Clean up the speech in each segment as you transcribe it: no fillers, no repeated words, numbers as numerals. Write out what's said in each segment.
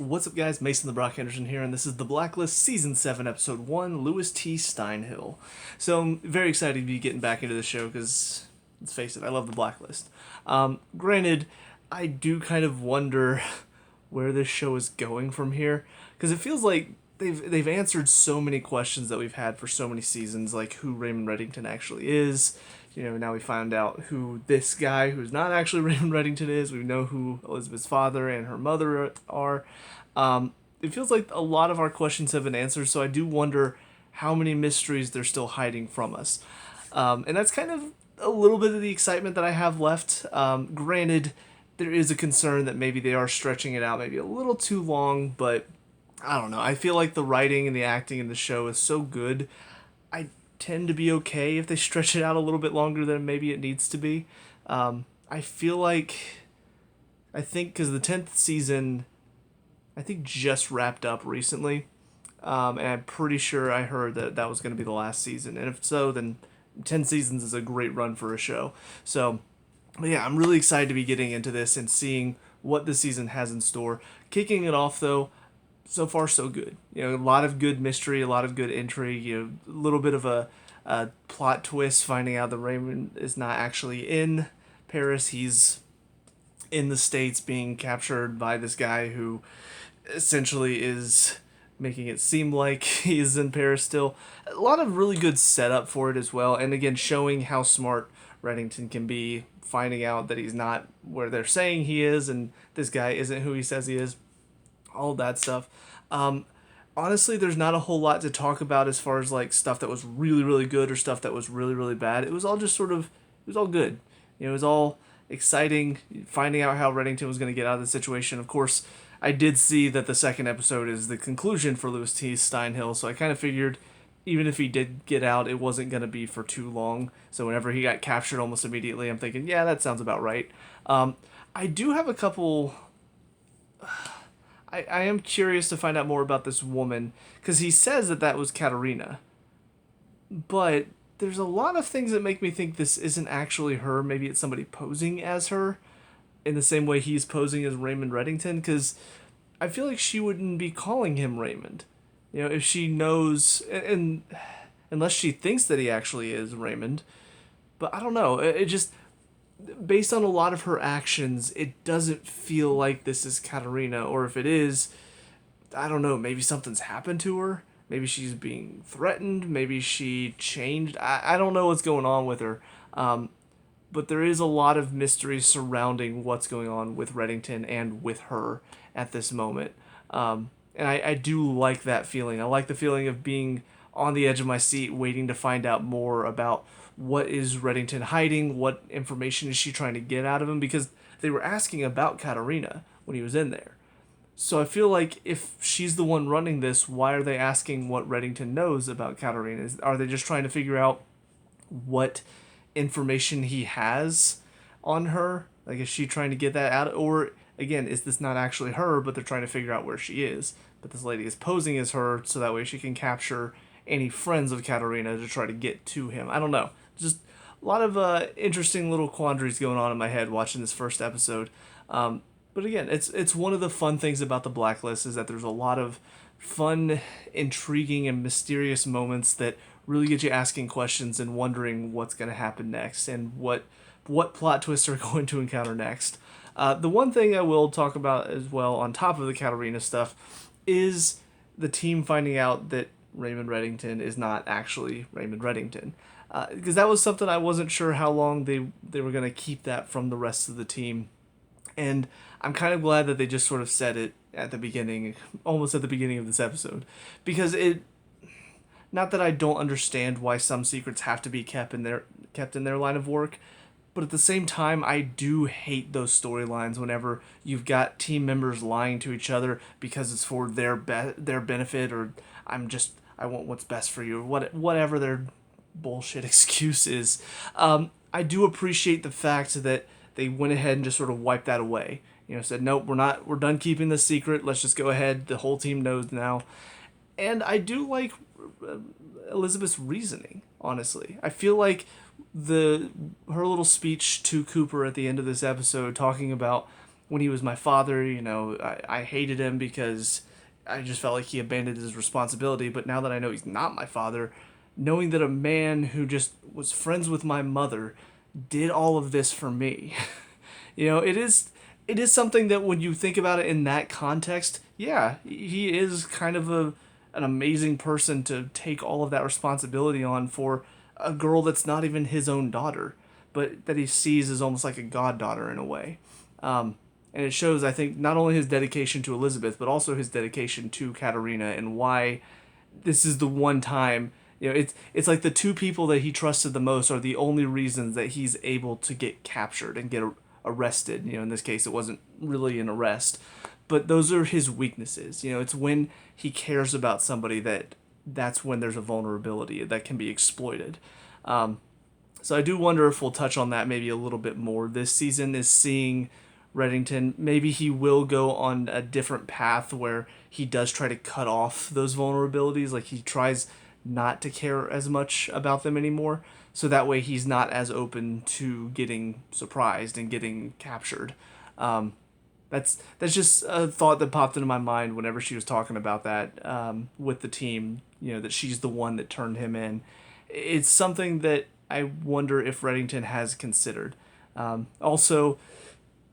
What's up, guys? Mason the Brock Henderson here, and this is the Blacklist Season 7, Episode 1, Lewis T. Steinhill. So I'm very excited to be getting back into the show because, let's face it, I love the Blacklist. Granted, I do kind of wonder where this show is going from here because it feels like they've answered so many questions that we've had for so many seasons, like who Raymond Reddington actually is. Now we found out who this guy, who's not actually Raymond Reddington, is. We know who Elizabeth's father and her mother are. It feels like a lot of our questions have been answered, so I do wonder how many mysteries they're still hiding from us. And that's kind of a little bit of the excitement that I have left. Granted, there is a concern that maybe they are stretching it out maybe a little too long, but I don't know. I feel like the writing and the acting in the show is so good. I tend to be okay if they stretch it out a little bit longer than maybe it needs to be. I feel like, I think because the 10th season, I think just wrapped up recently. And I'm pretty sure I heard that that was going to be the last season. And if so, then 10 seasons is a great run for a show. So, yeah, I'm really excited to be getting into this and seeing what the season has in store. Kicking it off, though, so far so good. A lot of good mystery, a lot of good intrigue. A little bit of a plot twist, finding out that Raymond is not actually in Paris. He's in the States being captured by this guy who essentially is making it seem like he is in Paris still. A lot of really good setup for it as well, and again, showing how smart Reddington can be, finding out that he's not where they're saying he is, and this guy isn't who he says he is. All that stuff. Honestly, there's not a whole lot to talk about as far as like stuff that was really, really good or stuff that was really, really bad. It was all just sort of, it was all good. It was all exciting, finding out how Reddington was going to get out of the situation. Of course, I did see that the second episode is the conclusion for Lewis T. Steinhill, so I kind of figured even if he did get out, it wasn't going to be for too long. So whenever he got captured almost immediately, I'm thinking, yeah, that sounds about right. I do have a couple. I am curious to find out more about this woman, because he says that that was Katerina. But there's a lot of things that make me think this isn't actually her. Maybe it's somebody posing as her in the same way he's posing as Raymond Reddington, because I feel like she wouldn't be calling him Raymond. If she knows, and unless she thinks that he actually is Raymond. But I don't know. It just, based on a lot of her actions, it doesn't feel like this is Katerina, or if it is, I don't know, maybe something's happened to her. Maybe she's being threatened. Maybe she changed. I don't know what's going on with her. But there is a lot of mystery surrounding what's going on with Reddington and with her at this moment. And I do like that feeling. I like the feeling of being on the edge of my seat, waiting to find out more about what is Reddington hiding, what information is she trying to get out of him, because they were asking about Katerina when he was in there. So I feel like if she's the one running this, why are they asking what Reddington knows about Katerina? Are they just trying to figure out what information he has on her? Like, is she trying to get that out? Or, again, is this not actually her, but they're trying to figure out where she is? But this lady is posing as her, so that way she can capture any friends of Katerina to try to get to him. I don't know. Just a lot of interesting little quandaries going on in my head watching this first episode. But again, it's one of the fun things about the Blacklist is that there's a lot of fun, intriguing, and mysterious moments that really get you asking questions and wondering what's going to happen next and what plot twists are going to encounter next. The one thing I will talk about as well, on top of the Katerina stuff, is the team finding out that Raymond Reddington is not actually Raymond Reddington. Because that was something I wasn't sure how long they were going to keep that from the rest of the team. And I'm kind of glad that they just sort of said it at the beginning, almost at the beginning of this episode. Because it, not that I don't understand why some secrets have to be kept in their line of work, but at the same time, I do hate those storylines whenever you've got team members lying to each other because it's for their benefit, or I want what's best for you, or whatever their bullshit excuse is. I do appreciate the fact that they went ahead and just sort of wiped that away. Said, nope, we're done keeping this secret. Let's just go ahead. The whole team knows now. And I do like Elizabeth's reasoning, honestly. I feel like her little speech to Cooper at the end of this episode, talking about when he was my father, I hated him because I just felt like he abandoned his responsibility. But now that I know he's not my father, knowing that a man who just was friends with my mother did all of this for me, it is something that when you think about it in that context, yeah, he is kind of an amazing person to take all of that responsibility on for a girl that's not even his own daughter, but that he sees as almost like a goddaughter in a way. And it shows, I think, not only his dedication to Elizabeth, but also his dedication to Katerina, and why this is the one time. It's like the two people that he trusted the most are the only reasons that he's able to get captured and get arrested. In this case, it wasn't really an arrest, but those are his weaknesses. It's when he cares about somebody that's when there's a vulnerability that can be exploited. So I do wonder if we'll touch on that maybe a little bit more this season, is seeing Reddington. Maybe he will go on a different path where he does try to cut off those vulnerabilities. Like he tries not to care as much about them anymore. So that way he's not as open to getting surprised and getting captured. That's just a thought that popped into my mind whenever she was talking about that with the team. That she's the one that turned him in. It's something that I wonder if Reddington has considered. Also,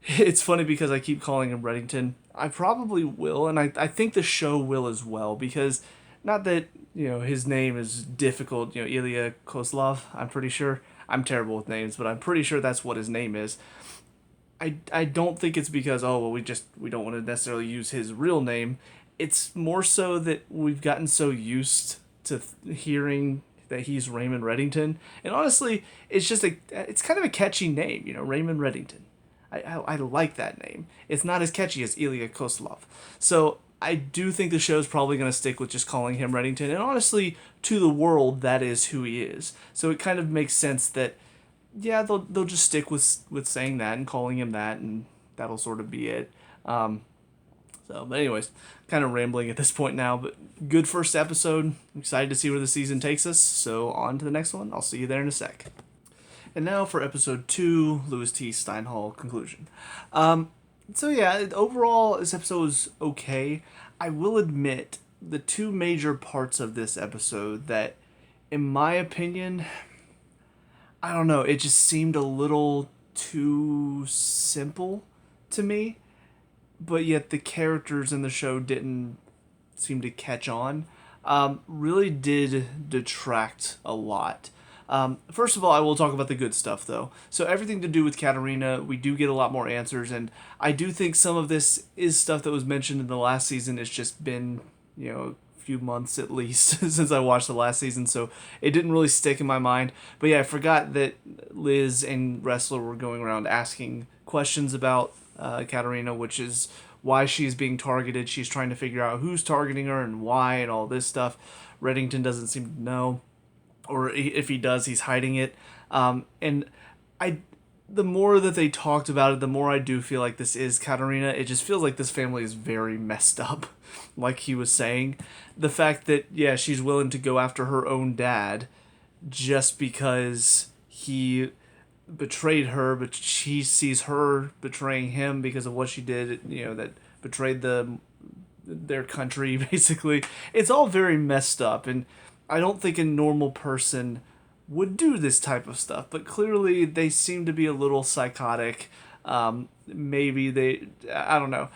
it's funny because I keep calling him Reddington. I probably will, and I think the show will as well, because not that, his name is difficult, Ilya Kozlov, I'm pretty sure. I'm terrible with names, but I'm pretty sure that's what his name is. I don't think it's because, oh, well, we don't want to necessarily use his real name. It's more so that we've gotten so used to hearing that he's Raymond Reddington. And honestly, it's kind of a catchy name, Raymond Reddington. I like that name. It's not as catchy as Ilya Koslov. So I do think the show's probably going to stick with just calling him Reddington. And honestly, to the world, that is who he is. So it kind of makes sense that, yeah, they'll just stick with saying that and calling him that, and that'll sort of be it. But anyways, kind of rambling at this point now, but good first episode. I'm excited to see where the season takes us. So on to the next one. I'll see you there in a sec. And now for episode 2, Louis T. Steinhill conclusion. So yeah, overall, this episode was okay. I will admit the two major parts of this episode that, in my opinion, I don't know, it just seemed a little too simple to me, but yet the characters in the show didn't seem to catch on. Really did detract a lot. First of all, I will talk about the good stuff, though. So everything to do with Katerina, we do get a lot more answers, and I do think some of this is stuff that was mentioned in the last season. It's just been, a few months at least since I watched the last season, so it didn't really stick in my mind. But yeah, I forgot that Liz and Wrestler were going around asking questions about Katerina, which is why she's being targeted. She's trying to figure out who's targeting her and why and all this stuff. Reddington doesn't seem to know, or if he does, he's hiding it. And the more that they talked about it, the more I do feel like this is Katerina. It just feels like this family is very messed up, like he was saying. The fact that, yeah, she's willing to go after her own dad just because he betrayed her, but she sees her betraying him because of what she did, that betrayed their country, basically. It's all very messed up, and I don't think a normal person would do this type of stuff, but clearly they seem to be a little psychotic. Maybe I don't know.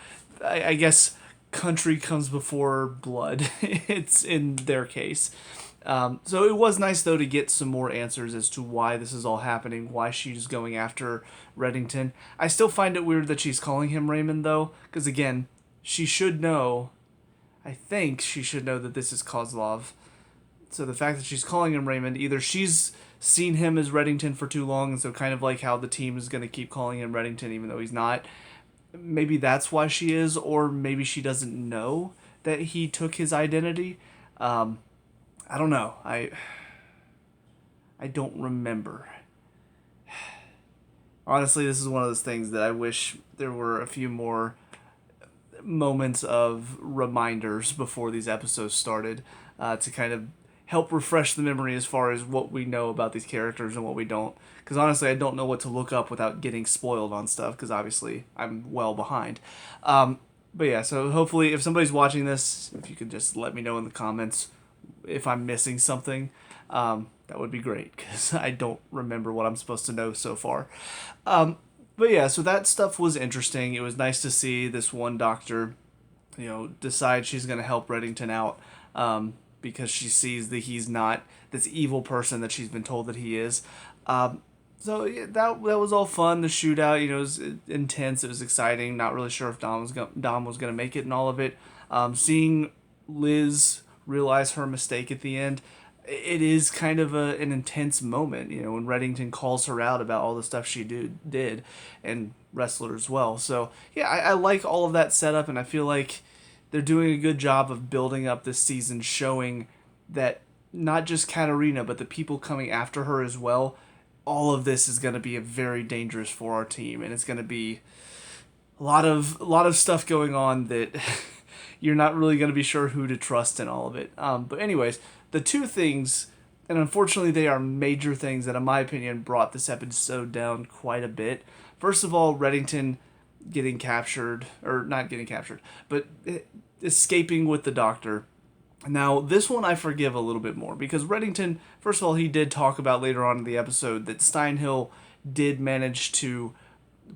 I guess country comes before blood. It's in their case. So it was nice, though, to get some more answers as to why this is all happening, why she's going after Reddington. I still find it weird that she's calling him Raymond, though, because, again, she should know, I think she should know that this is Kozlov. So the fact that she's calling him Raymond, either she's seen him as Reddington for too long, and so kind of like how the team is going to keep calling him Reddington even though he's not. Maybe that's why she is, or maybe she doesn't know that he took his identity. I don't know. I don't remember. Honestly, this is one of those things that I wish there were a few more moments of reminders before these episodes started to kind of help refresh the memory as far as what we know about these characters and what we don't. Because honestly, I don't know what to look up without getting spoiled on stuff, because obviously I'm well behind. But yeah, so hopefully if somebody's watching this, if you could just let me know in the comments if I'm missing something, that would be great, because I don't remember what I'm supposed to know so far. But yeah, so that stuff was interesting. It was nice to see this one doctor, decide she's going to help Reddington out, because she sees that he's not this evil person that she's been told that he is. So yeah, that was all fun. The shootout, it was intense. It was exciting. Not really sure if Dom was gonna make it in all of it. Seeing Liz realize her mistake at the end, it is kind of an intense moment. When Reddington calls her out about all the stuff she did, and Wrestler as well. So yeah, I like all of that setup, and I feel like they're doing a good job of building up this season, showing that not just Katarina, but the people coming after her as well. All of this is going to be very dangerous for our team, and it's going to be a lot of stuff going on that you're not really going to be sure who to trust in all of it. But anyways, the two things, and unfortunately they are major things that in my opinion brought this episode down quite a bit. First of all, Reddington getting captured, or not getting captured, but escaping with the doctor. Now, this one I forgive a little bit more, because Reddington, first of all, he did talk about later on in the episode that Steinhill did manage to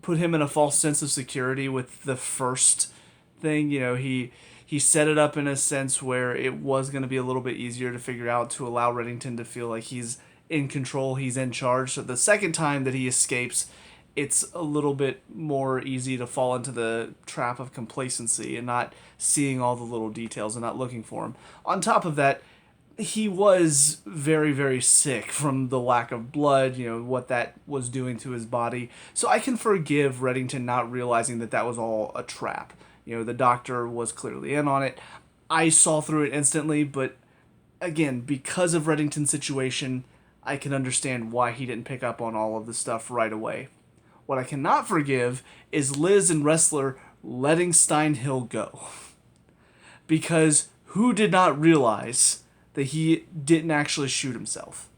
put him in a false sense of security with the first thing. He set it up in a sense where it was going to be a little bit easier to figure out, to allow Reddington to feel like he's in control, he's in charge. So the second time that he escapes, it's a little bit more easy to fall into the trap of complacency and not seeing all the little details and not looking for them. On top of that, he was very, very sick from the lack of blood, what that was doing to his body. So I can forgive Reddington not realizing that that was all a trap. The doctor was clearly in on it. I saw through it instantly, but again, because of Reddington's situation, I can understand why he didn't pick up on all of the stuff right away. What I cannot forgive is Liz and Wrestler letting Steinhill go. Because who did not realize that he didn't actually shoot himself?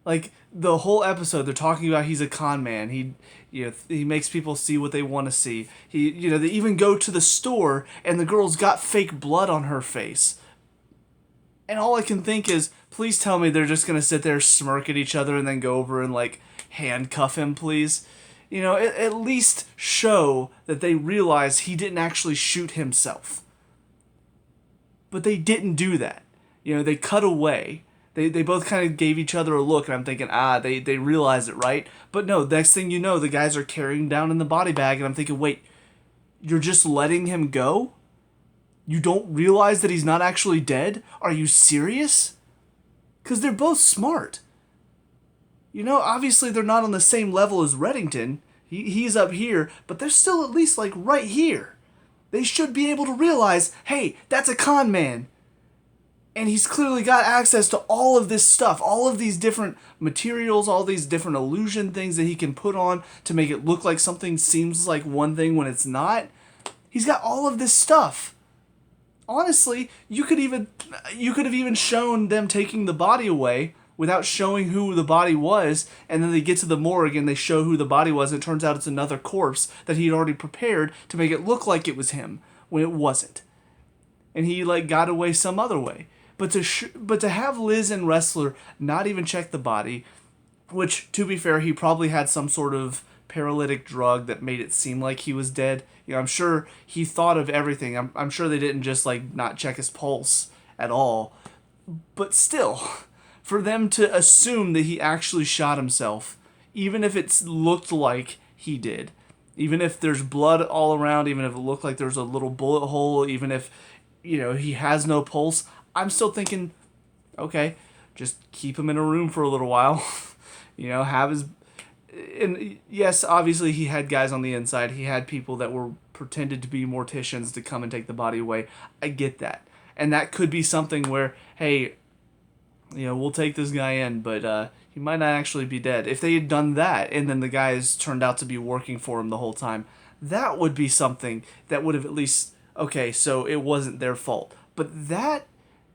Like the whole episode, they're talking about he's a con man. He makes people see what they want to see. They even go to the store and the girl's got fake blood on her face. And all I can think is, please tell me they're just going to sit there, smirk at each other, and then go over and, handcuff him, please. At least show that they realize he didn't actually shoot himself. But they didn't do that. They cut away. They both kind of gave each other a look, and I'm thinking, they realized it, right? But no, next thing you know, the guys are carrying him down in the body bag, and I'm thinking, wait, you're just letting him go? You don't realize that he's not actually dead? Are you serious? Because they're both smart. Obviously they're not on the same level as Reddington. He's up here, but they're still at least, right here. They should be able to realize, hey, that's a con man. And he's clearly got access to all of this stuff, all of these different materials, all these different illusion things that he can put on to make it look like something seems like one thing when it's not. He's got all of this stuff. Honestly, you could have even shown them taking the body away without showing who the body was, and then they get to the morgue and they show who the body was, and it turns out it's another corpse that he had already prepared to make it look like it was him when it wasn't. And he got away some other way. But to have Liz and Wrestler not even check the body, which, to be fair, he probably had some sort of paralytic drug that made it seem like he was dead. I'm sure he thought of everything. I'm sure they didn't just not check his pulse at all. But still, for them to assume that he actually shot himself, even if it looked like he did, even if there's blood all around, even if it looked like there's a little bullet hole, even if he has no pulse, I'm still thinking, okay, just keep him in a room for a little while. Have his... And yes, obviously he had guys on the inside. He had people that were pretended to be morticians to come and take the body away. I get that. And that could be something where, hey, we'll take this guy in, but he might not actually be dead. If they had done that, and then the guys turned out to be working for him the whole time, that would be something that would have at least, okay, so it wasn't their fault. But that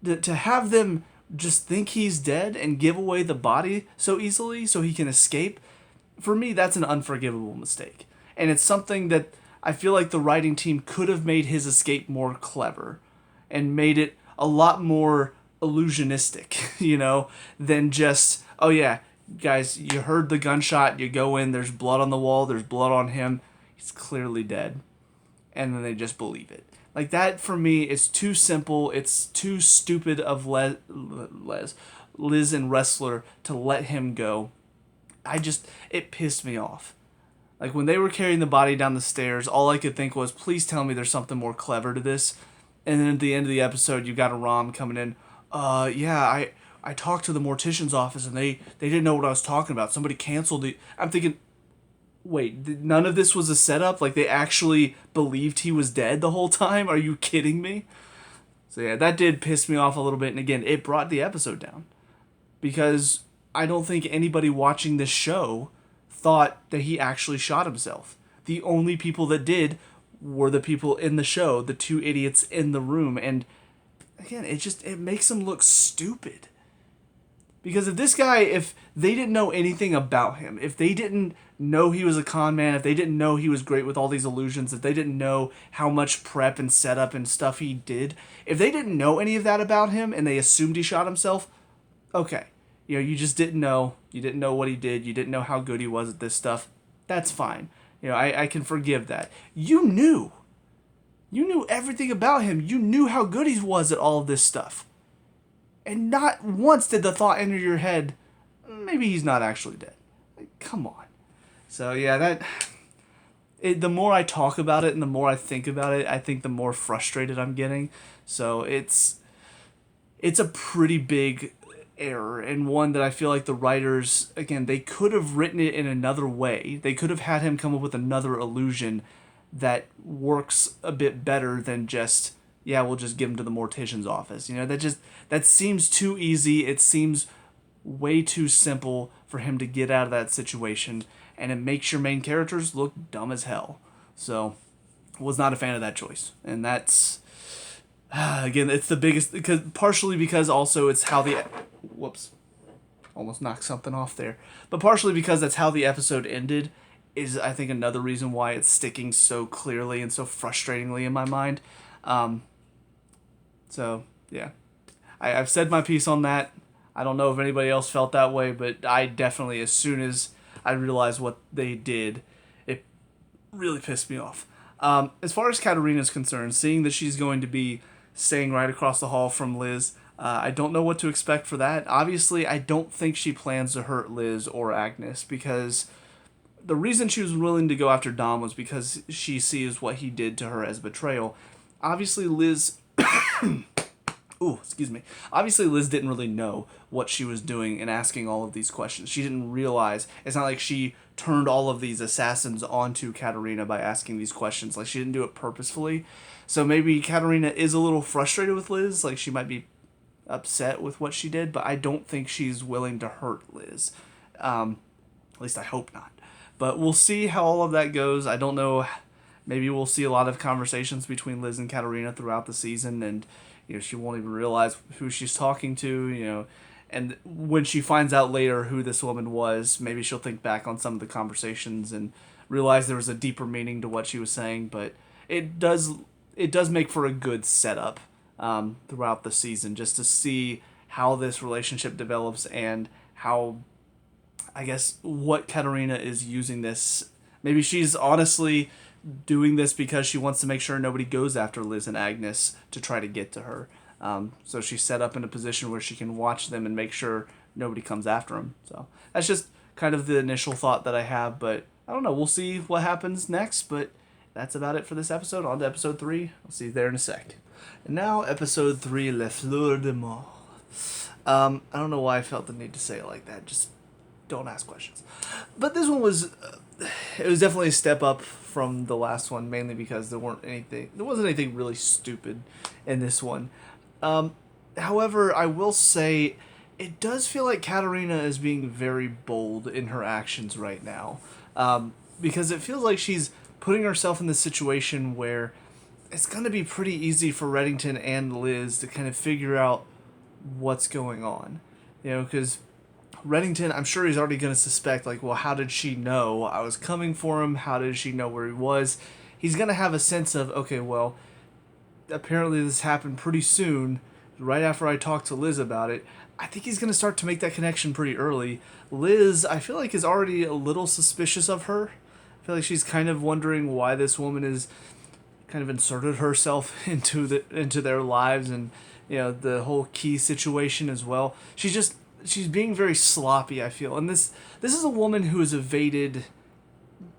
to have them just think he's dead and give away the body so easily so he can escape, for me, that's an unforgivable mistake. And it's something that I feel like the writing team could have made his escape more clever and made it a lot more illusionistic, than just, oh yeah, guys, you heard the gunshot, you go in, there's blood on the wall, there's blood on him, he's clearly dead. And then they just believe it. Like, that, for me, is too simple. It's too stupid of Liz and Wrestler to let him go. It pissed me off. Like, when they were carrying the body down the stairs, all I could think was, please tell me there's something more clever to this. And then at the end of the episode, you got a Rom coming in. Yeah, I talked to the mortician's office, and they didn't know what I was talking about. Somebody canceled the... I'm thinking, wait, none of this was a setup? Like, they actually believed he was dead the whole time? Are you kidding me? So yeah, that did piss me off a little bit. And again, it brought the episode down. Because I don't think anybody watching this show thought that he actually shot himself. The only people that did were the people in the show, the two idiots in the room. And again, it makes him look stupid. Because if they didn't know anything about him, if they didn't know he was a con man, if they didn't know he was great with all these illusions, if they didn't know how much prep and setup and stuff he did, if they didn't know any of that about him and they assumed he shot himself, okay. You just didn't know. You didn't know what he did. You didn't know how good he was at this stuff. That's fine. I can forgive that. You knew. You knew everything about him. You knew how good he was at all of this stuff. And not once did the thought enter your head, maybe he's not actually dead. Like, come on. So yeah, the more I talk about it and the more I think about it, I think the more frustrated I'm getting. So it's a pretty big error, and one that I feel like the writers, again, they could have written it in another way. They could have had him come up with another illusion that works a bit better than just, yeah, we'll just give him to the mortician's office. That seems too easy. It seems way too simple for him to get out of that situation, and it makes your main characters look dumb as hell. So, was not a fan of that choice. And that's, again, it's the biggest, partially because also it's how the, whoops, almost knocked something off there, but partially because that's how the episode ended is, I think, another reason why it's sticking so clearly and so frustratingly in my mind. So, yeah. I've said my piece on that. I don't know if anybody else felt that way, but I definitely, as soon as I realized what they did, it really pissed me off. As far as Katarina's concerned, seeing that she's going to be staying right across the hall from Liz, I don't know what to expect for that. Obviously, I don't think she plans to hurt Liz or Agnes, because the reason she was willing to go after Dom was because she sees what he did to her as betrayal. Obviously, Liz... Ooh, excuse me. Obviously, Liz didn't really know what she was doing in asking all of these questions. She didn't realize... It's not like she turned all of these assassins onto Katarina by asking these questions. Like, she didn't do it purposefully. So maybe Katarina is a little frustrated with Liz. Like, she might be upset with what she did, but I don't think she's willing to hurt Liz. At least I hope not. But we'll see how all of that goes. I don't know. Maybe we'll see a lot of conversations between Liz and Katarina throughout the season, and she won't even realize who she's talking to, and when she finds out later who this woman was, maybe she'll think back on some of the conversations and realize there was a deeper meaning to what she was saying. But it does make for a good setup throughout the season, just to see how this relationship develops and how, I guess, what Katarina is using this. Maybe she's honestly doing this because she wants to make sure nobody goes after Liz and Agnes to try to get to her. So she's set up in a position where she can watch them and make sure nobody comes after them. So that's just kind of the initial thought that I have, but I don't know. We'll see what happens next, but that's about it for this episode. On to episode 3. I'll see you there in a sec. And now, episode 3, Les Fleurs de Mort. I don't know why I felt the need to say it like that. Just don't ask questions. But this one was... it was definitely a step up from the last one, mainly because there wasn't anything really stupid in this one. However, I will say it does feel like Katarina is being very bold in her actions right now, because it feels like she's putting herself in this situation where it's going to be pretty easy for Reddington and Liz to kind of figure out what's going on. Because Reddington, I'm sure he's already going to suspect, like, well, how did she know I was coming for him? How did she know where he was? He's going to have a sense of, okay, well, apparently this happened pretty soon, right after I talked to Liz about it. I think he's going to start to make that connection pretty early. Liz, I feel like, is already a little suspicious of her. I feel like she's kind of wondering why this woman is kind of inserted herself into their lives, and the whole Key situation as well. She's being very sloppy, I feel. And this is a woman who has evaded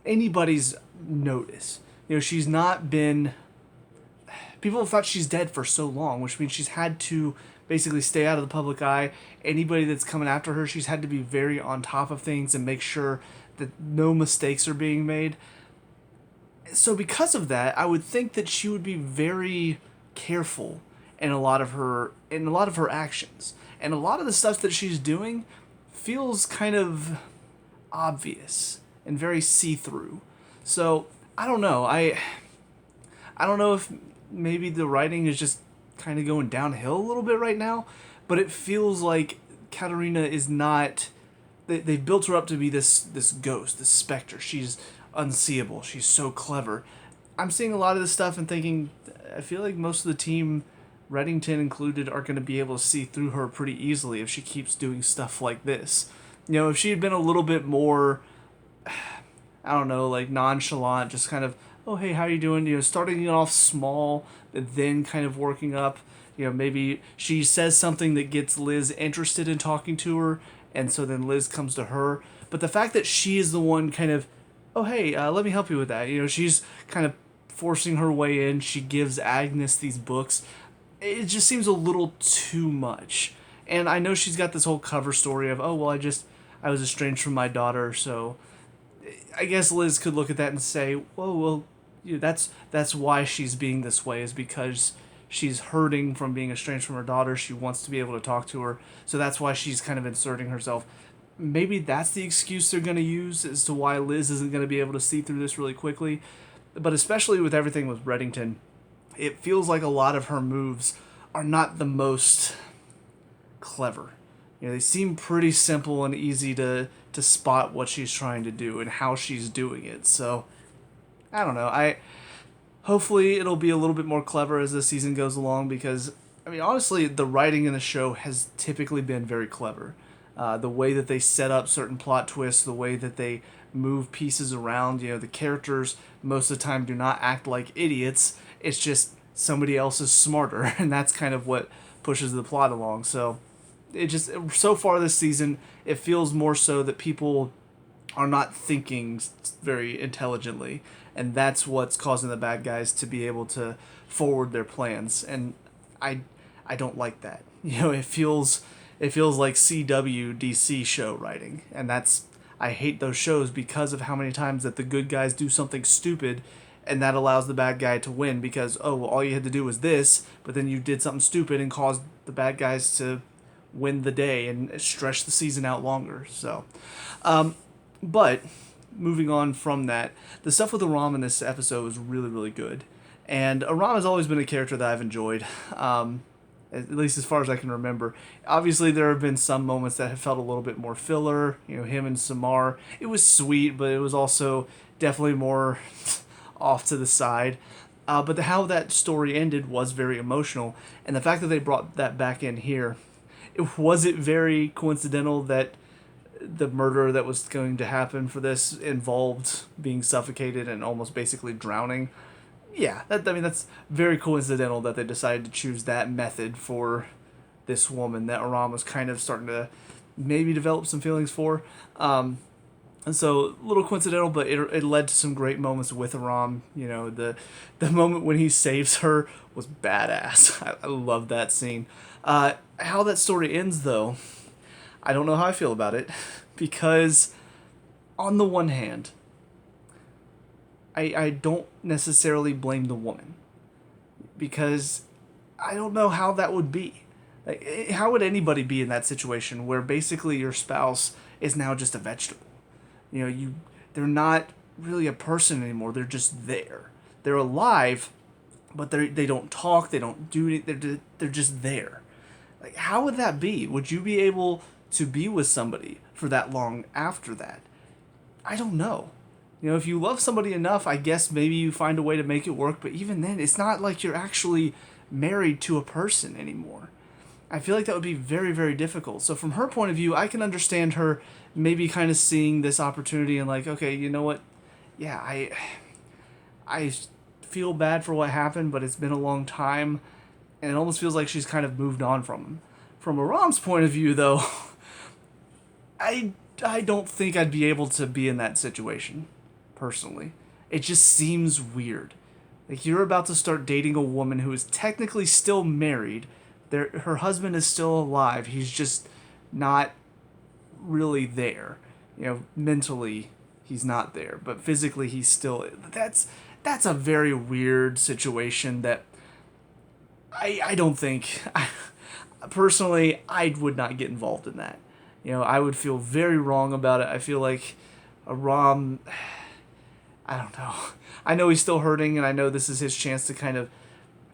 anybody's notice. She's not been, people have thought she's dead for so long, which means she's had to basically stay out of the public eye. Anybody that's coming after her, she's had to be very on top of things and make sure that no mistakes are being made. So because of that, I would think that she would be very careful in a lot of her actions. And a lot of the stuff that she's doing feels kind of obvious and very see-through. So, I don't know. I don't know if maybe the writing is just kind of going downhill a little bit right now, but it feels like Katarina is not. They've built her up to be this ghost, this specter. She's unseeable. She's so clever. I'm seeing a lot of this stuff and thinking, I feel like most of the team, Reddington included, are going to be able to see through her pretty easily if she keeps doing stuff like this. If she had been a little bit more, I don't know, like nonchalant, just kind of, oh, hey, how you doing? Starting off small, then kind of working up. Maybe she says something that gets Liz interested in talking to her, and so then Liz comes to her. But the fact that she is the one kind of, oh, hey, let me help you with that. She's kind of forcing her way in. She gives Agnes these books. It just seems a little too much. And I know she's got this whole cover story of, oh, well, I was estranged from my daughter, so I guess Liz could look at that and say, whoa, well, that's why she's being this way, is because she's hurting from being estranged from her daughter. She wants to be able to talk to her, so that's why she's kind of inserting herself. Maybe that's the excuse they're going to use as to why Liz isn't going to be able to see through this really quickly. But especially with everything with Reddington, it feels like a lot of her moves are not the most clever. They seem pretty simple and easy to spot what she's trying to do and how she's doing it. So, I don't know. Hopefully it'll be a little bit more clever as the season goes along, because, I mean, honestly, the writing in the show has typically been very clever. The way that they set up certain plot twists, the way that they move pieces around, the characters most of the time do not act like idiots. It's just somebody else is smarter, and that's kind of what pushes the plot along. So, so far this season, it feels more so that people are not thinking very intelligently, and that's what's causing the bad guys to be able to forward their plans. And I don't like that. It feels like CW DC show writing, and I hate those shows because of how many times that the good guys do something stupid, and that allows the bad guy to win because, oh, well, all you had to do was this, but then you did something stupid and caused the bad guys to win the day and stretch the season out longer. So, but moving on from that, the stuff with Aram in this episode was really, really good. And Aram has always been a character that I've enjoyed, at least as far as I can remember. Obviously, there have been some moments that have felt a little bit more filler. Him and Samar, it was sweet, but it was also definitely more off to the side. But how that story ended was very emotional. And the fact that they brought that back in here, was it very coincidental that the murder that was going to happen for this involved being suffocated and almost basically drowning? Yeah, that's very coincidental that they decided to choose that method for this woman that Aram was kind of starting to maybe develop some feelings for. And so, a little coincidental, but it led to some great moments with Aram. The moment when he saves her was badass. I love that scene. How that story ends, though, I don't know how I feel about it, because on the one hand, I don't necessarily blame the woman, because I don't know how that would be. Like, how would anybody be in that situation where basically your spouse is now just a vegetable? They're not really a person anymore. They're just there. They're alive, but they don't talk. They don't do anything. They're just there. Like, how would that be? Would you be able to be with somebody for that long after that? I don't know. You know, if you love somebody enough, I guess maybe you find a way to make it work, but even then, it's not like you're actually married to a person anymore. I feel like that would be very, very difficult. So, from her point of view, I can understand her maybe kind of seeing this opportunity and, like, okay, you know what? Yeah, I feel bad for what happened, but it's been a long time, and it almost feels like she's kind of moved on from him. From Aram's point of view, though, I I don't think I'd be able to be in that situation, personally. It just seems weird. Like, you're about to start dating a woman who is technically still married. Her husband is still alive. He's just not really there. You know, mentally he's not there, but physically he's still. That's a very weird situation that I don't think. Personally, I would not get involved in that. You know, I would feel very wrong about it. I feel like Ram, I don't know. I know he's still hurting, and I know this is his chance to kind of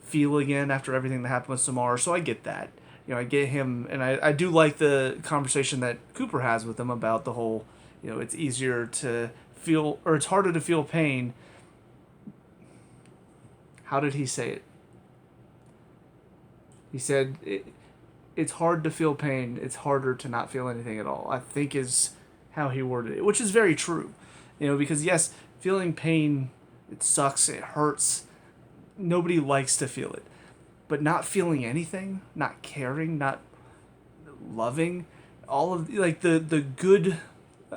feel again after everything that happened with Samar, so I get that. You know, I get him, and I do like the conversation that Cooper has with him about the whole, you know, it's easier to feel, or it's harder to feel pain. How did he say it? He said, it's hard to feel pain, it's harder to not feel anything at all, I think is how he worded it, which is very true. You know, because yes, feeling pain, it sucks, it hurts, nobody likes to feel it. But not feeling anything, not caring, not loving, all of, like, the good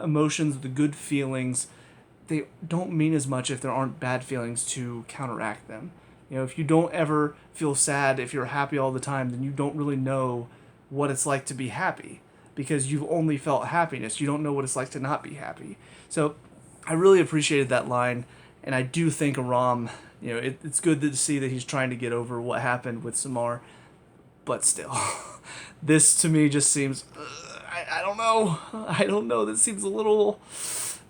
emotions, the good feelings, they don't mean as much if there aren't bad feelings to counteract them. You know, if you don't ever feel sad, if you're happy all the time, then you don't really know what it's like to be happy, because you've only felt happiness. You don't know what it's like to not be happy. So I really appreciated that line, and I do think Aram, you know, it's good to see that he's trying to get over what happened with Samar, but still, this to me just seems, I don't know. I don't know. This seems a little,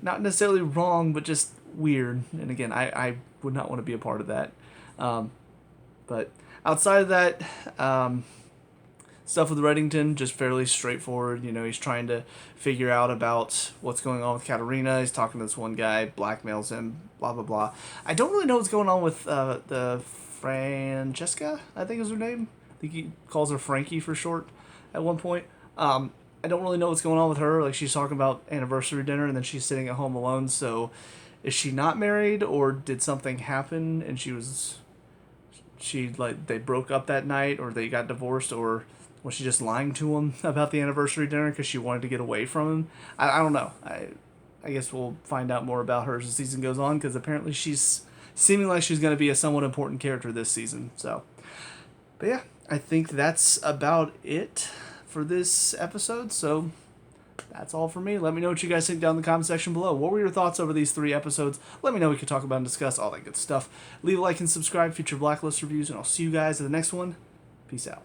not necessarily wrong, but just weird. And again, I would not want to be a part of that. But outside of that, stuff with Reddington, just fairly straightforward. You know, he's trying to figure out about what's going on with Katerina. He's talking to this one guy, blackmails him, blah, blah, blah. I don't really know what's going on with the Francesca, I think is her name. I think he calls her Frankie for short at one point. I don't really know what's going on with her. Like, she's talking about anniversary dinner, and then she's sitting at home alone. So is she not married, or did something happen and they broke up that night, or they got divorced, or was she just lying to him about the anniversary dinner because she wanted to get away from him? I don't know. I guess we'll find out more about her as the season goes on, because apparently she's seeming like she's going to be a somewhat important character this season. So, but yeah, I think that's about it for this episode. So that's all for me. Let me know what you guys think down in the comment section below. What were your thoughts over these 3 episodes? Let me know. We can talk about and discuss all that good stuff. Leave a like and subscribe, future Blacklist reviews, and I'll see you guys in the next one. Peace out.